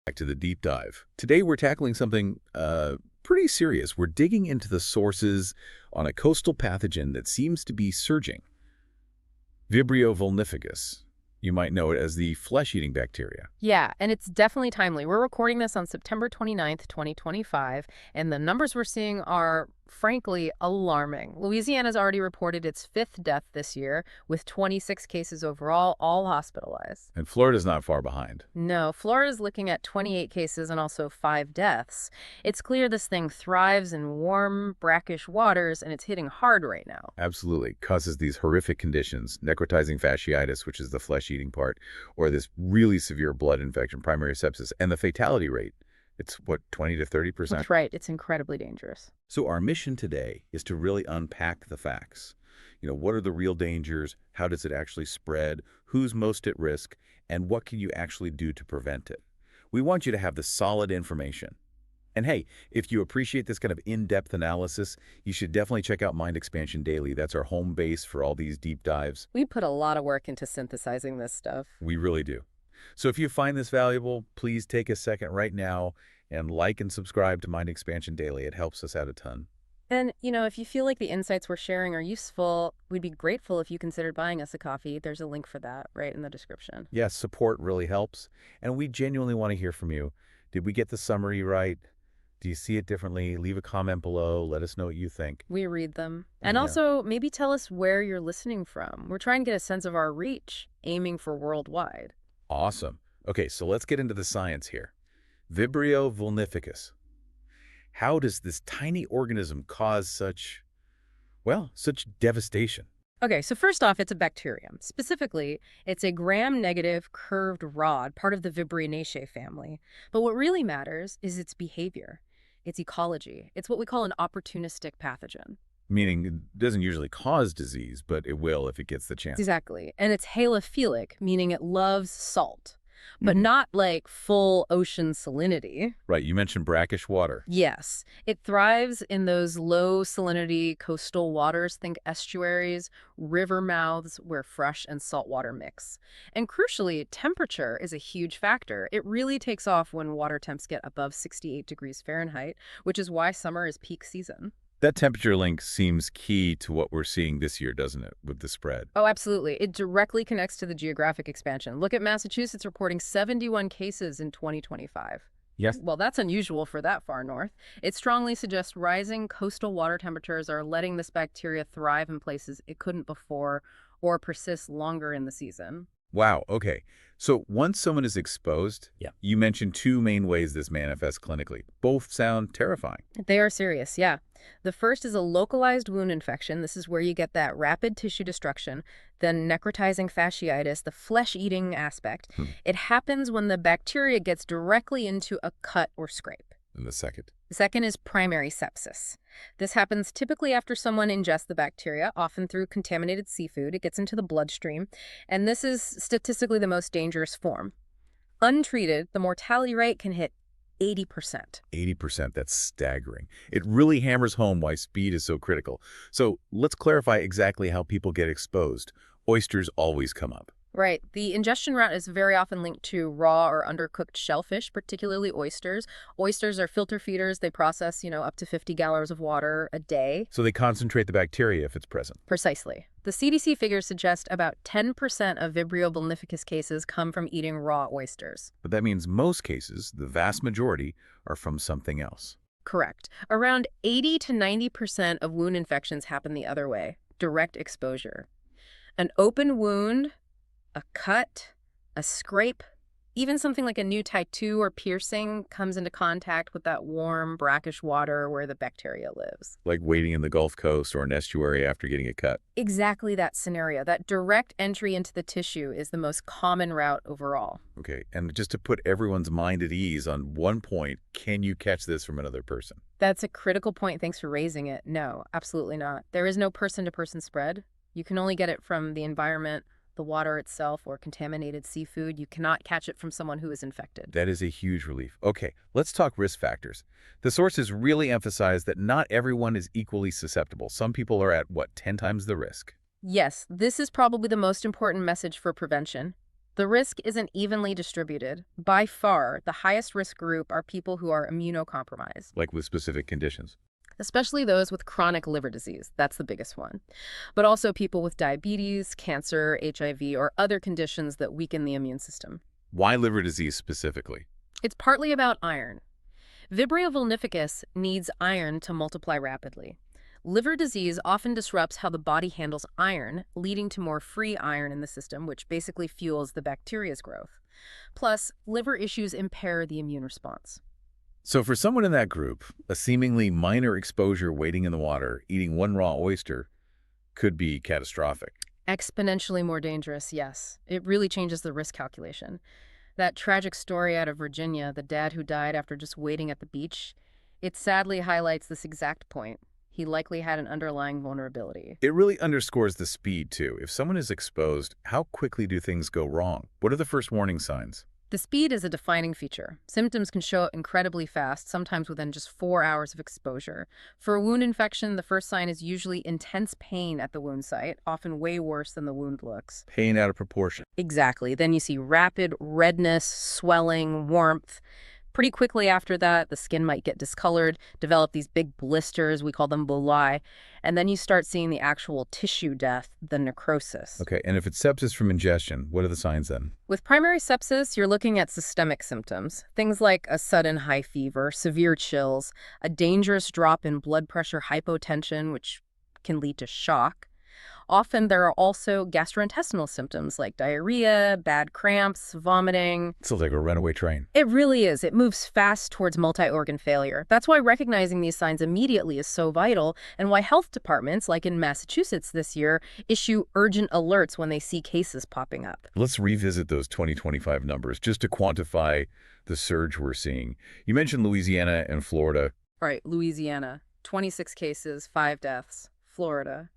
Back to the deep dive. Today we're tackling something pretty serious. We're digging into the sources on a coastal pathogen that seems to be surging. Vibrio vulnificus. You might know it as the flesh-eating bacteria. Yeah, and it's definitely timely. We're recording this on September 29th, 2025, and the numbers we're seeing are, frankly, alarming. Louisiana's already reported its fifth death this year, with 26 cases overall, all hospitalized. And Florida's not far behind. No, Florida's looking at 28 cases and also 5 deaths. It's clear this thing thrives in warm, brackish waters, and it's hitting hard right now. Absolutely. Causes these horrific conditions, necrotizing fasciitis, which is the flesh-eating part, or this really severe blood infection, primary sepsis, and the fatality rate. It's, what, 20 to 30%? That's right. It's incredibly dangerous. So our mission today is to really unpack the facts. What are the real dangers? How does it actually spread? Who's most at risk? And what can you actually do to prevent it? We want you to have the solid information. And hey, if you appreciate this kind of in-depth analysis, you should definitely check out Mind Expansion Daily. That's our home base for all these deep dives. We put a lot of work into synthesizing this stuff. We really do. So if you find this valuable, please take a second right now and like and subscribe to Mind Expansion Daily. It helps us out a ton. And, if you feel like the insights we're sharing are useful, we'd be grateful if you considered buying us a coffee. There's a link for that right in the description. Yes, support really helps. And we genuinely want to hear from you. Did we get the summary right? Do you see it differently? Leave a comment below. Let us know what you think. We read them. And also, maybe tell us where you're listening from. We're trying to get a sense of our reach, aiming for worldwide. Awesome. Okay, so let's get into the science here. Vibrio vulnificus. How does this tiny organism cause such devastation? Okay, so first off, it's a bacterium. Specifically, it's a gram-negative curved rod, part of the Vibrionaceae family. But what really matters is its behavior, its ecology. It's what we call an opportunistic pathogen. Meaning it doesn't usually cause disease, but it will if it gets the chance. Exactly. And it's halophilic, meaning it loves salt, but not like full ocean salinity. Right, you mentioned brackish water. Yes. It thrives in those low salinity coastal waters, think estuaries, river mouths where fresh and salt water mix. And crucially, temperature is a huge factor. It really takes off when water temps get above 68 degrees Fahrenheit, which is why summer is peak season. That temperature link seems key to what we're seeing this year, doesn't it, with the spread? Oh, absolutely. It directly connects to the geographic expansion. Look at Massachusetts reporting 71 cases in 2025. Yes. Well, that's unusual for that far north. It strongly suggests rising coastal water temperatures are letting this bacteria thrive in places it couldn't before or persist longer in the season. Wow, okay. So once someone is exposed, you mentioned 2 main ways this manifests clinically. Both sound terrifying. They are serious, yeah. The first is a localized wound infection. This is where you get that rapid tissue destruction, then necrotizing fasciitis, the flesh-eating aspect. It happens when the bacteria gets directly into a cut or scrape. And the second? The second is primary sepsis. This happens typically after someone ingests the bacteria, often through contaminated seafood. It gets into the bloodstream, and this is statistically the most dangerous form. Untreated, the mortality rate can hit 80%. 80%, that's staggering. It really hammers home why speed is so critical. So let's clarify exactly how people get exposed. Oysters always come up. Right. The ingestion route is very often linked to raw or undercooked shellfish, particularly oysters. Oysters are filter feeders. They process, up to 50 gallons of water a day. So they concentrate the bacteria if it's present. Precisely. The CDC figures suggest about 10% of Vibrio vulnificus cases come from eating raw oysters. But that means most cases, the vast majority, are from something else. Correct. Around 80 to 90% of wound infections happen the other way, direct exposure. An open wound, a cut, a scrape, even something like a new tattoo or piercing comes into contact with that warm, brackish water where the bacteria lives. Like wading in the Gulf Coast or an estuary after getting a cut. Exactly that scenario. That direct entry into the tissue is the most common route overall. Okay, and just to put everyone's mind at ease on one point, can you catch this from another person? That's a critical point. Thanks for raising it. No, absolutely not. There is no person-to-person spread. You can only get it from the environment, the water itself, or contaminated seafood. You cannot catch it from someone who is infected. That is a huge relief. Okay, let's talk risk factors. The sources really emphasize that not everyone is equally susceptible. Some people are at, 10 times the risk? Yes, this is probably the most important message for prevention. The risk isn't evenly distributed. By far, the highest risk group are people who are immunocompromised, Like with specific conditions. especially those with chronic liver disease. That's the biggest one. But also people with diabetes, cancer, HIV, or other conditions that weaken the immune system. Why liver disease specifically? It's partly about iron. Vibrio vulnificus needs iron to multiply rapidly. Liver disease often disrupts how the body handles iron, leading to more free iron in the system, which basically fuels the bacteria's growth. Plus, liver issues impair the immune response. So for someone in that group, a seemingly minor exposure waiting in the water, eating one raw oyster, could be catastrophic. Exponentially more dangerous, yes. It really changes the risk calculation. That tragic story out of Virginia, the dad who died after just waiting at the beach, it sadly highlights this exact point. He likely had an underlying vulnerability. It really underscores the speed, too. If someone is exposed, how quickly do things go wrong? What are the first warning signs? The speed is a defining feature. Symptoms can show up incredibly fast, sometimes within just 4 hours of exposure. For a wound infection, the first sign is usually intense pain at the wound site, often way worse than the wound looks. Pain out of proportion. Exactly. Then you see rapid redness, swelling, warmth. Pretty quickly after that, the skin might get discolored, develop these big blisters, we call them bullae, and then you start seeing the actual tissue death, the necrosis. Okay, and if it's sepsis from ingestion, what are the signs then? With primary sepsis, you're looking at systemic symptoms, things like a sudden high fever, severe chills, a dangerous drop in blood pressure, hypotension, which can lead to shock. Often there are also gastrointestinal symptoms like diarrhea, bad cramps, vomiting. Sounds like a runaway train. It really is. It moves fast towards multi-organ failure. That's why recognizing these signs immediately is so vital, and why health departments, like in Massachusetts this year, issue urgent alerts when they see cases popping up. Let's revisit those 2025 numbers just to quantify the surge we're seeing. You mentioned Louisiana and Florida. All right, Louisiana, 26 cases, 5 deaths. Florida,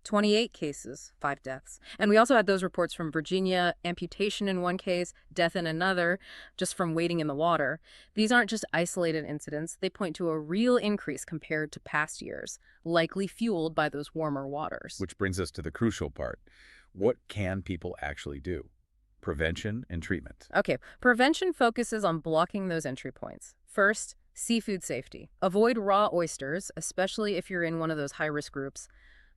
28 cases, 5 deaths. And we also had those reports from Virginia, amputation in one case, death in another, just from waiting in the water. These aren't just isolated incidents. They point to a real increase compared to past years, likely fueled by those warmer waters. Which brings us to the crucial part. What can people actually do? Prevention and treatment. Okay, prevention focuses on blocking those entry points. First, seafood safety. Avoid raw oysters, especially if you're in one of those high-risk groups.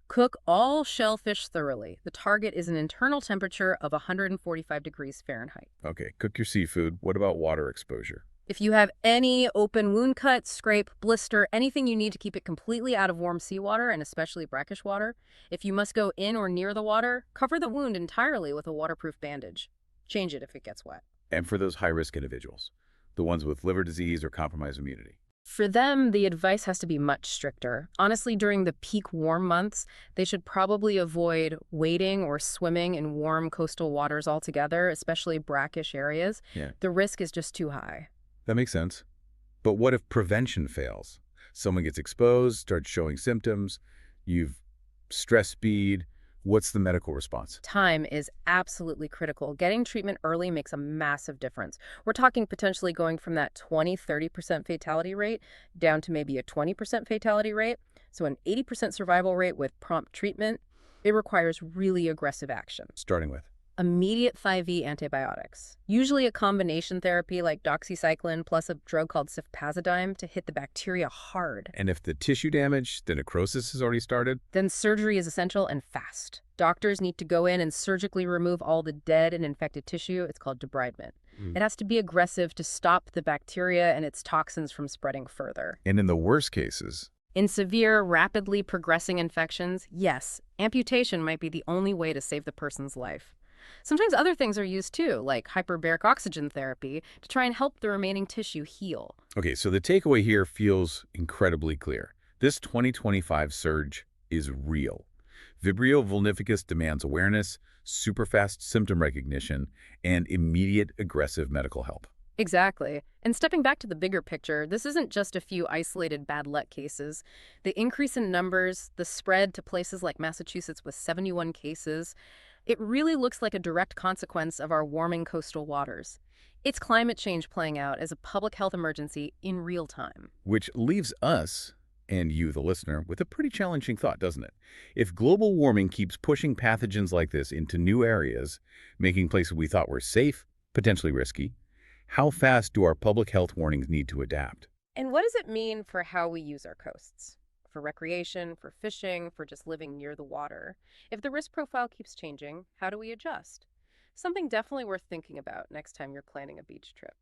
Cook all shellfish thoroughly. The target is an internal temperature of 145 degrees Fahrenheit. Okay, cook your seafood. What about water exposure? If you have any open wound cut, scrape, blister, anything you need to keep it completely out of warm seawater, and especially brackish water, if you must go in or near the water, cover the wound entirely with a waterproof bandage. Change it if it gets wet. And for those high-risk individuals, the ones with liver disease or compromised immunity. For them, the advice has to be much stricter. Honestly, during the peak warm months, they should probably avoid wading or swimming in warm coastal waters altogether, especially brackish areas. Yeah. The risk is just too high. That makes sense. But what if prevention fails? Someone gets exposed, starts showing symptoms, you've stress speed. What's the medical response? Time is absolutely critical. Getting treatment early makes a massive difference. We're talking potentially going from that 20-30% fatality rate down to maybe a 20% fatality rate. So an 80% survival rate with prompt treatment. It requires really aggressive action. Starting with? Immediate 5E antibiotics, usually a combination therapy like doxycycline plus a drug called cefazodime to hit the bacteria hard. And if the tissue damage, the necrosis has already started? Then surgery is essential and fast. Doctors need to go in and surgically remove all the dead and infected tissue. It's called debridement. It has to be aggressive to stop the bacteria and its toxins from spreading further. And in the worst cases? In severe, rapidly progressing infections, yes, amputation might be the only way to save the person's life. Sometimes other things are used too, like hyperbaric oxygen therapy, to try and help the remaining tissue heal. Okay, so the takeaway here feels incredibly clear. This 2025 surge is real. Vibrio vulnificus demands awareness, super fast symptom recognition, and immediate aggressive medical help. Exactly. And stepping back to the bigger picture, this isn't just a few isolated bad luck cases. The increase in numbers, the spread to places like Massachusetts with 71 cases, it really looks like a direct consequence of our warming coastal waters. It's climate change playing out as a public health emergency in real time. Which leaves us and you, the listener, with a pretty challenging thought, doesn't it? If global warming keeps pushing pathogens like this into new areas, making places we thought were safe potentially risky, how fast do our public health warnings need to adapt? And what does it mean for how we use our coasts? For recreation, for fishing, for just living near the water? If the risk profile keeps changing, how do we adjust? Something definitely worth thinking about next time you're planning a beach trip.